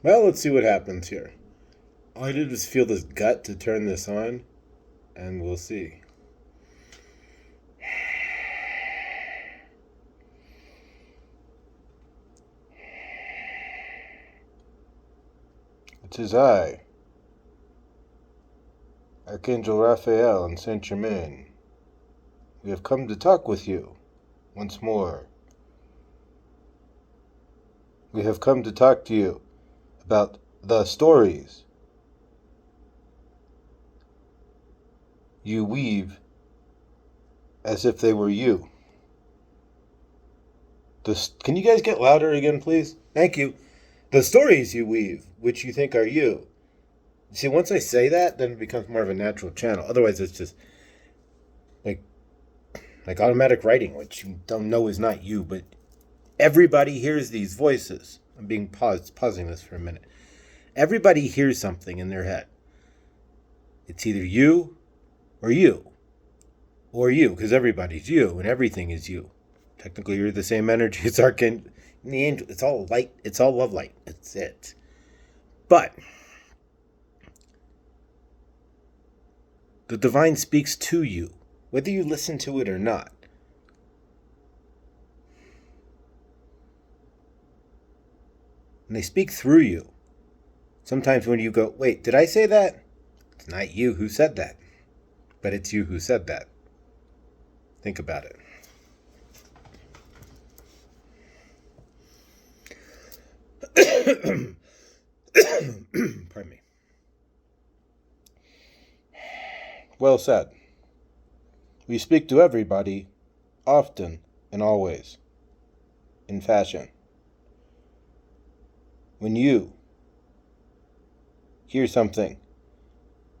Well, let's see what happens here. All I did was feel this gut to turn this on, and we'll see. It is I, Archangel Raphael in Saint Germain. We have come to talk with you once more. We have come to talk to you about the stories you weave as if they were you. Can you guys get louder again, please? Thank you. The stories you weave, which you think are you. See, once I say that, then it becomes more of a natural channel. Otherwise, it's just like automatic writing, which you don't know is not you, but everybody hears these voices. I'm being pausing this for a minute. Everybody hears something in their head. It's either you, because everybody's you, and everything is you. Technically, you're the same energy as Archangel. The angel. It's all light. It's all love light. That's it. But the divine speaks to you, whether you listen to it or not. And they speak through you. Sometimes when you go, wait, did I say that? It's not you who said that, but it's you who said that. Think about it. Pardon me. Well said. We speak to everybody, often and always, in fashion. When you hear something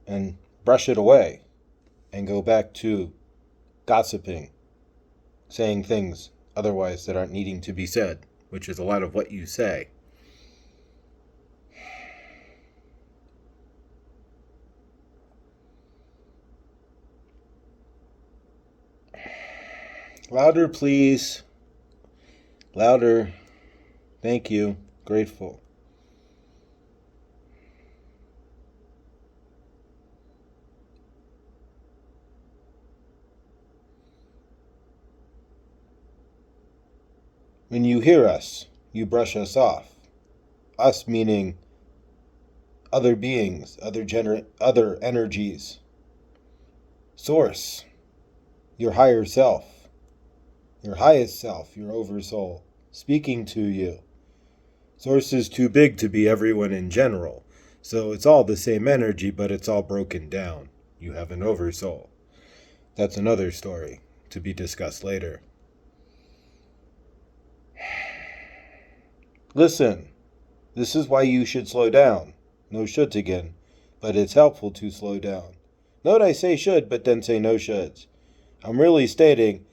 and brush it away and go back to gossiping, saying things otherwise that aren't needing to be said, which is a lot of what you say. Louder, please. Louder. Thank you. Grateful. When you hear us, you brush us off. Us meaning other beings, other energies. Source, your higher self, your highest self, your oversoul, speaking to you. Source is too big to be everyone in general, so it's all the same energy, but it's all broken down. You have an oversoul. That's another story to be discussed later. Listen, this is why you should slow down. No shoulds again, but it's helpful to slow down. Note I say should, but then say no shoulds. I'm really stating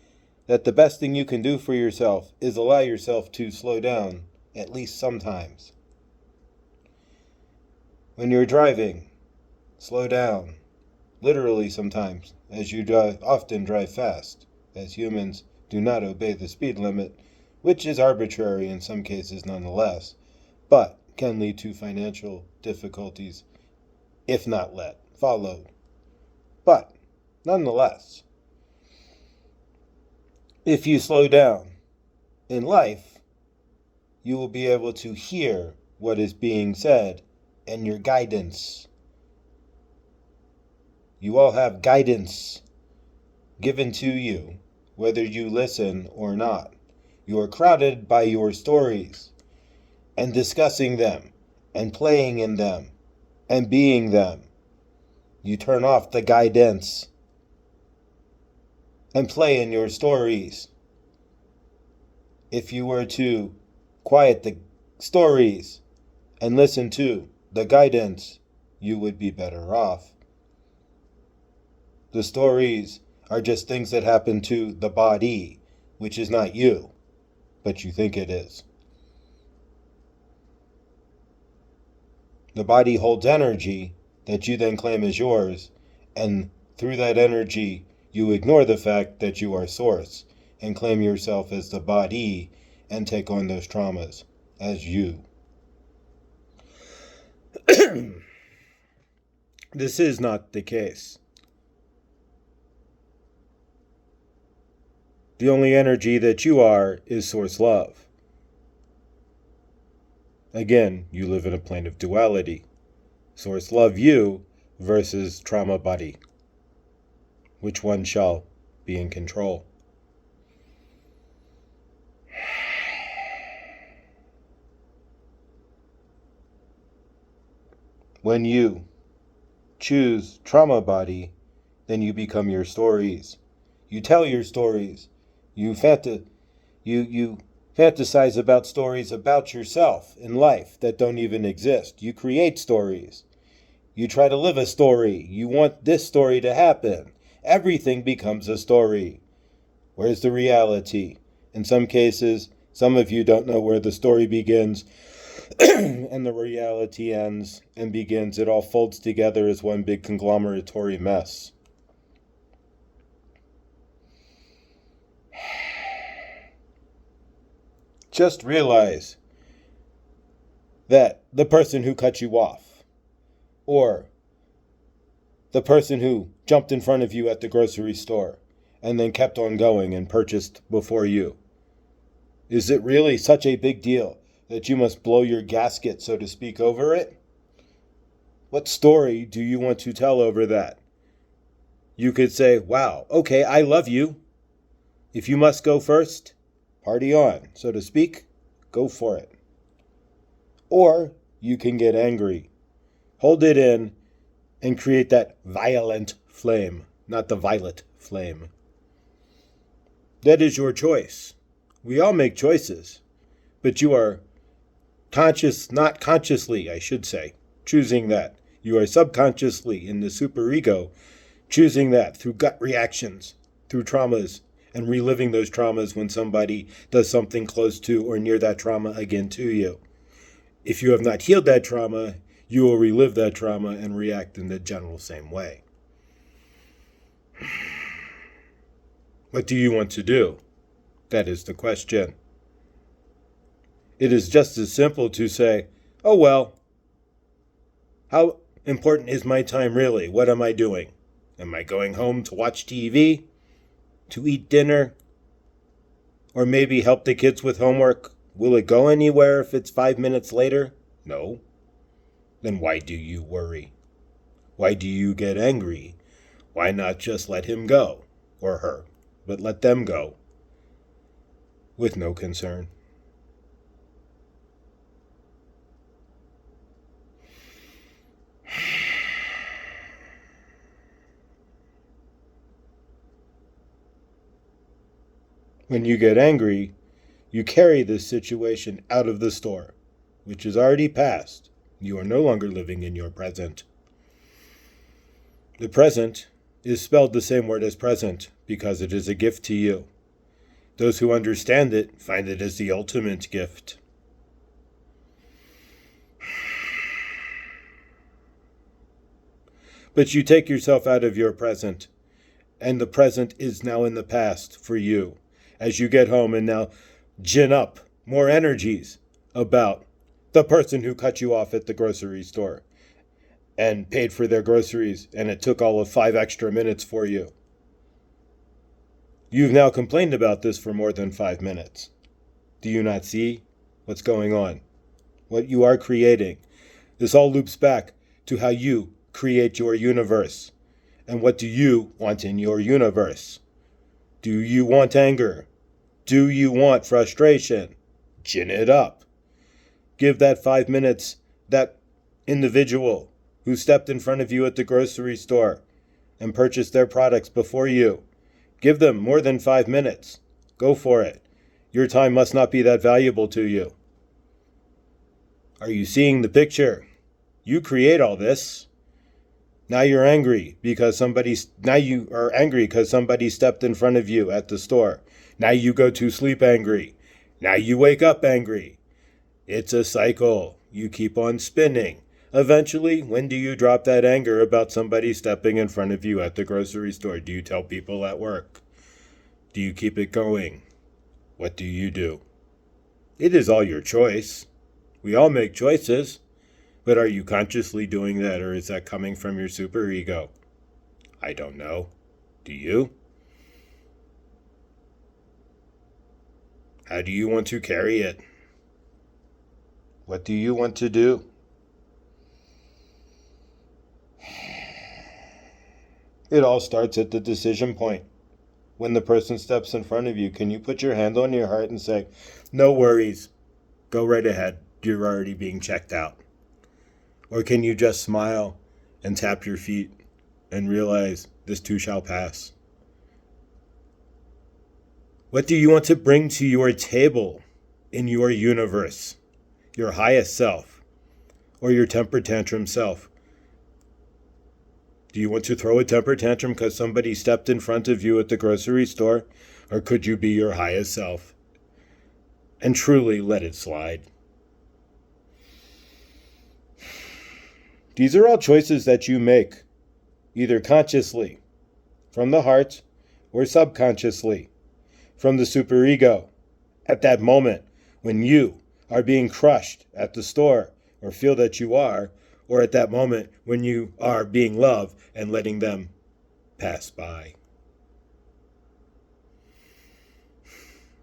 that the best thing you can do for yourself is allow yourself to slow down, at least sometimes. When you're driving, slow down. Literally sometimes, as you often drive fast, as humans do not obey the speed limit, which is arbitrary in some cases nonetheless, but can lead to financial difficulties if not followed. But, nonetheless, if you slow down in life, you will be able to hear what is being said and your guidance. You all have guidance given to you, whether you listen or not. You are crowded by your stories and discussing them and playing in them and being them. You turn off the guidance and play in your stories. If you were to quiet the stories and listen to the guidance, you would be better off. The stories are just things that happen to the body, which is not you, but you think it is. The body holds energy that you then claim as yours, and through that energy, you ignore the fact that you are source and claim yourself as the body and take on those traumas as you. This is not the case. The only energy that you are is source love. Again, you live in a plane of duality. Source love you versus trauma body. Which one shall be in control? When you choose trauma body, then you become your stories. You tell your stories. You fantasize about stories about yourself in life that don't even exist. You create stories. You try to live a story. You want this story to happen. Everything becomes a story. Where's the reality? In some cases, some of you don't know where the story begins and the reality ends and begins. It all folds together as one big conglomeratory mess. Just realize that the person who cut you off, or the person who jumped in front of you at the grocery store and then kept on going and purchased before you, is it really such a big deal that you must blow your gasket, so to speak, over it? What story do you want to tell over that? You could say, wow, okay, I love you. If you must go first, party on, so to speak, go for it. Or you can get angry, hold it in, and create that violent flame, not the violet flame. That is your choice. We all make choices, but you are not consciously, I should say, choosing that. You are subconsciously in the superego, choosing that through gut reactions, through traumas, and reliving those traumas when somebody does something close to or near that trauma again to you. If you have not healed that trauma, you will relive that trauma and react in the general same way. What do you want to do? That is the question. It is just as simple to say, oh well, how important is my time really? What am I doing? Am I going home to watch TV? To eat dinner? Or maybe help the kids with homework? Will it go anywhere if it's 5 minutes later? No. Then why do you worry? Why do you get angry? Why not just let him go, or her, but let them go, with no concern? When you get angry, you carry this situation out of the store, which is already past. You are no longer living in your present. The present is spelled the same word as present because it is a gift to you. Those who understand it find it as the ultimate gift. But you take yourself out of your present, and the present is now in the past for you. As you get home and now gin up more energies about the person who cut you off at the grocery store and paid for their groceries, and it took all of 5 extra minutes for you. You've now complained about this for more than 5 minutes. Do you not see what's going on? What you are creating. This all loops back to how you create your universe. And what do you want in your universe? Do you want anger? Do you want frustration? Gin it up. Give that 5 minutes, that individual who stepped in front of you at the grocery store and purchased their products before you. Give them more than 5 minutes. Go for it. Your time must not be that valuable to you. Are you seeing the picture? You create all this. Now you're angry because somebody stepped in front of you at the store. Now you go to sleep angry. Now you wake up angry. It's a cycle. You keep on spinning. Eventually, when do you drop that anger about somebody stepping in front of you at the grocery store? Do you tell people at work? Do you keep it going? What do you do? It is all your choice. We all make choices. But are you consciously doing that, or is that coming from your superego? I don't know. Do you? How do you want to carry it? What do you want to do? It all starts at the decision point. When the person steps in front of you, can you put your hand on your heart and say, no worries, go right ahead, you're already being checked out? Or can you just smile and tap your feet and realize this too shall pass? What do you want to bring to your table in your universe? Your highest self or your temper tantrum self? Do you want to throw a temper tantrum because somebody stepped in front of you at the grocery store? Or could you be your highest self and truly let it slide? These are all choices that you make, either consciously, from the heart, or subconsciously, from the superego, at that moment when you are being crushed at the store, or feel that you are, or at that moment when you are being loved and letting them pass by.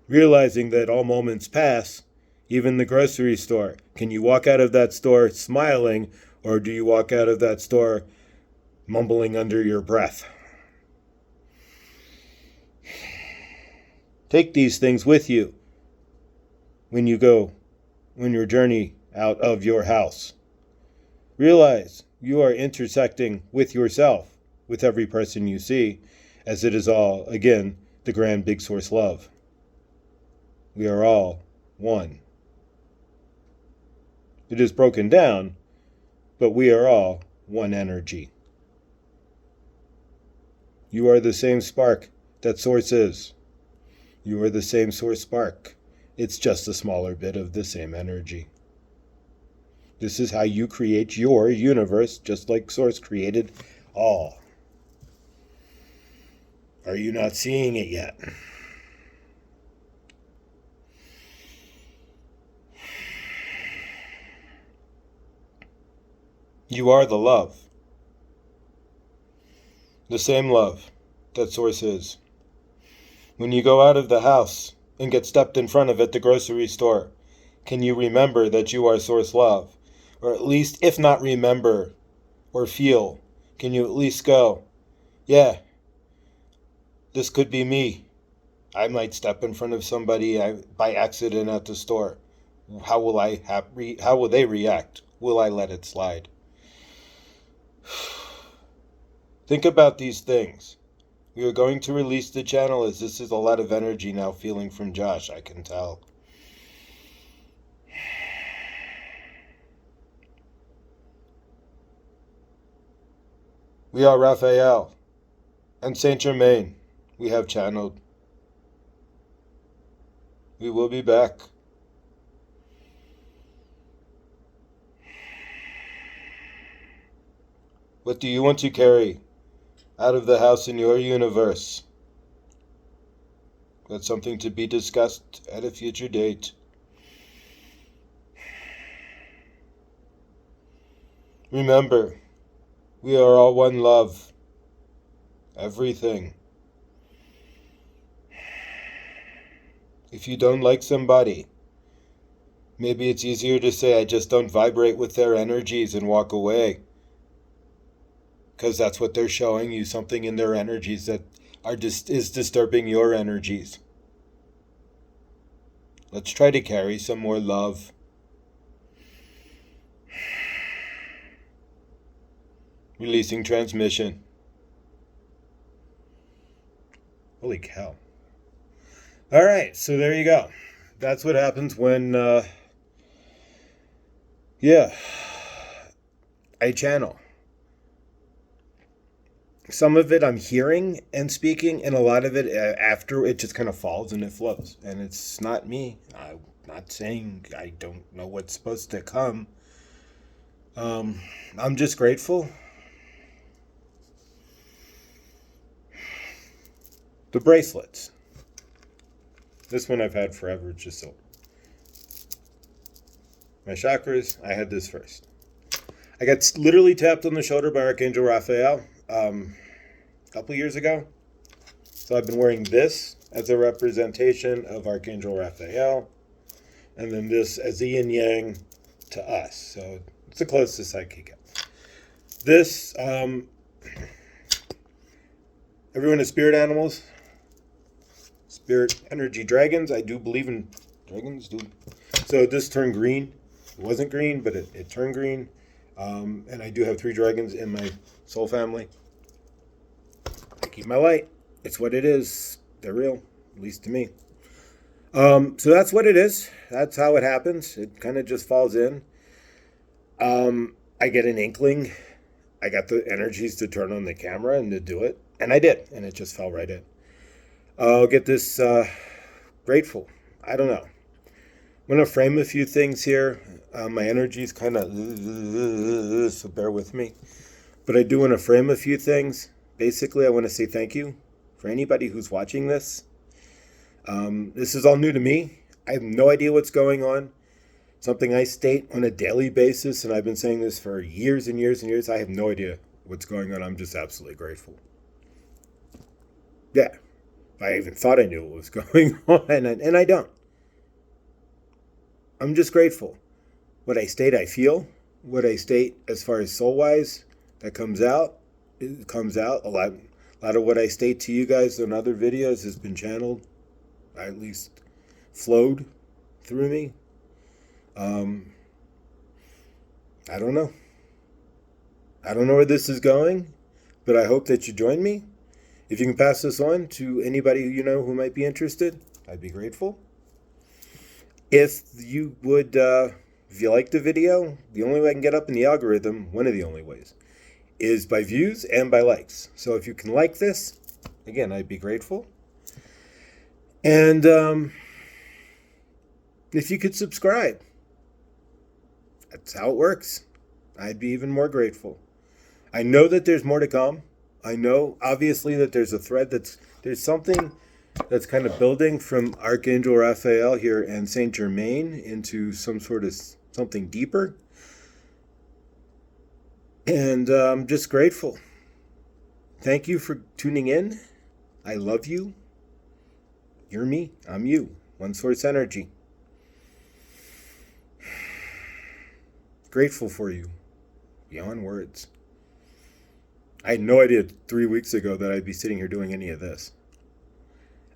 Realizing that all moments pass, even the grocery store. Can you walk out of that store smiling, or do you walk out of that store mumbling under your breath? Take these things with you when your journey out of your house. Realize you are intersecting with yourself, with every person you see, as it is all, again, the grand big source love. We are all one. It is broken down, but we are all one energy. You are the same spark that Source is. You are the same Source spark. It's just a smaller bit of the same energy. This is how you create your universe, just like Source created all. Are you not seeing it yet? You are the love. The same love that Source is. When you go out of the house and get stepped in front of at the grocery store, can you remember that you are Source love? Or at least, if not remember or feel, can you at least go, yeah, this could be me. I might step in front of somebody by accident at the store. How will they react? Will I let it slide? Think about these things. We are going to release the channel, as this is a lot of energy now feeling from Josh, I can tell. We are Raphael and Saint Germain. We have channeled. We will be back. What do you want to carry out of the house in your universe? That's something to be discussed at a future date. Remember, we are all one love. Everything. If you don't like somebody, maybe it's easier to say, I just don't vibrate with their energies, and walk away. Because that's what they're showing you, something in their energies that is disturbing your energies. Let's try to carry some more love. Releasing transmission. Holy cow. All right, so there you go. That's what happens when, I channel. Some of it I'm hearing and speaking, and a lot of it after it just kind of falls and it flows. And it's not me. I'm not saying I don't know what's supposed to come. I'm just grateful. The bracelets. This one I've had forever, it's just silver. My chakras, I had this first. I got literally tapped on the shoulder by Archangel Raphael a couple years ago. So I've been wearing this as a representation of Archangel Raphael, and then this as the yin yang to us. So it's the closest I could get. This, everyone is spirit animals, spirit energy dragons. I do believe in dragons. So this turned green. It wasn't green, but it turned green. And I do have 3 dragons in my soul family. I keep my light. It's what it is. They're real, at least to me. So that's what it is. That's how it happens. It kind of just falls in. I get an inkling. I got the energies to turn on the camera and to do it. And I did. And it just fell right in. I'll get this grateful. I don't know. I'm going to frame a few things here. My energy's kind of, so bear with me. But I do want to frame a few things. Basically, I want to say thank you for anybody who's watching this. This is all new to me. I have no idea what's going on. Something I state on a daily basis, and I've been saying this for years and years and years. I have no idea what's going on. I'm just absolutely grateful. Yeah. I even thought I knew what was going on, and I don't. I'm just grateful. What I state, I feel. What I state as far as soul-wise, that comes out. It comes out. A lot of what I state to you guys on other videos has been channeled, at least flowed through me. I don't know. I don't know where this is going, but I hope that you join me. If you can pass this on to anybody you know who might be interested, I'd be grateful. If you would, if you like the video, the only way I can get up in the algorithm, one of the only ways, is by views and by likes. So if you can like this, again, I'd be grateful. And if you could subscribe, that's how it works. I'd be even more grateful. I know that there's more to come. I know, obviously, that there's a thread there's something that's kind of building from Archangel Raphael here and Saint Germain into some sort of something deeper. And I'm just grateful. Thank you for tuning in. I love you. You're me. I'm you. One source energy. Grateful for you. Beyond words. I had no idea 3 weeks ago that I'd be sitting here doing any of this.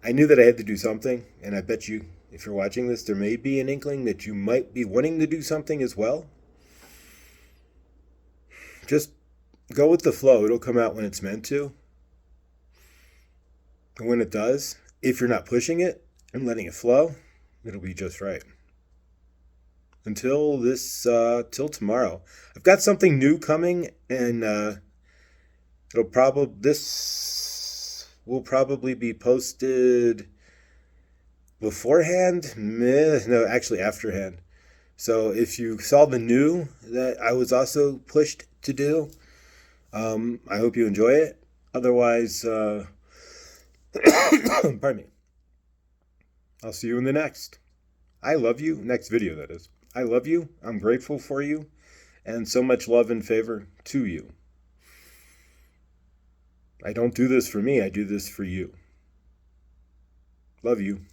I knew that I had to do something, and I bet you, if you're watching this, there may be an inkling that you might be wanting to do something as well. Just go with the flow. It'll come out when it's meant to. And when it does, if you're not pushing it and letting it flow, it'll be just right. Until till tomorrow. I've got something new coming, and this will probably be posted beforehand. No, actually afterhand. So if you saw the new that I was also pushed to do, I hope you enjoy it. Otherwise, pardon me. I'll see you in the next. I love you. Next video, that is. I love you. I'm grateful for you. And so much love and favor to you. I don't do this for me. I do this for you. Love you.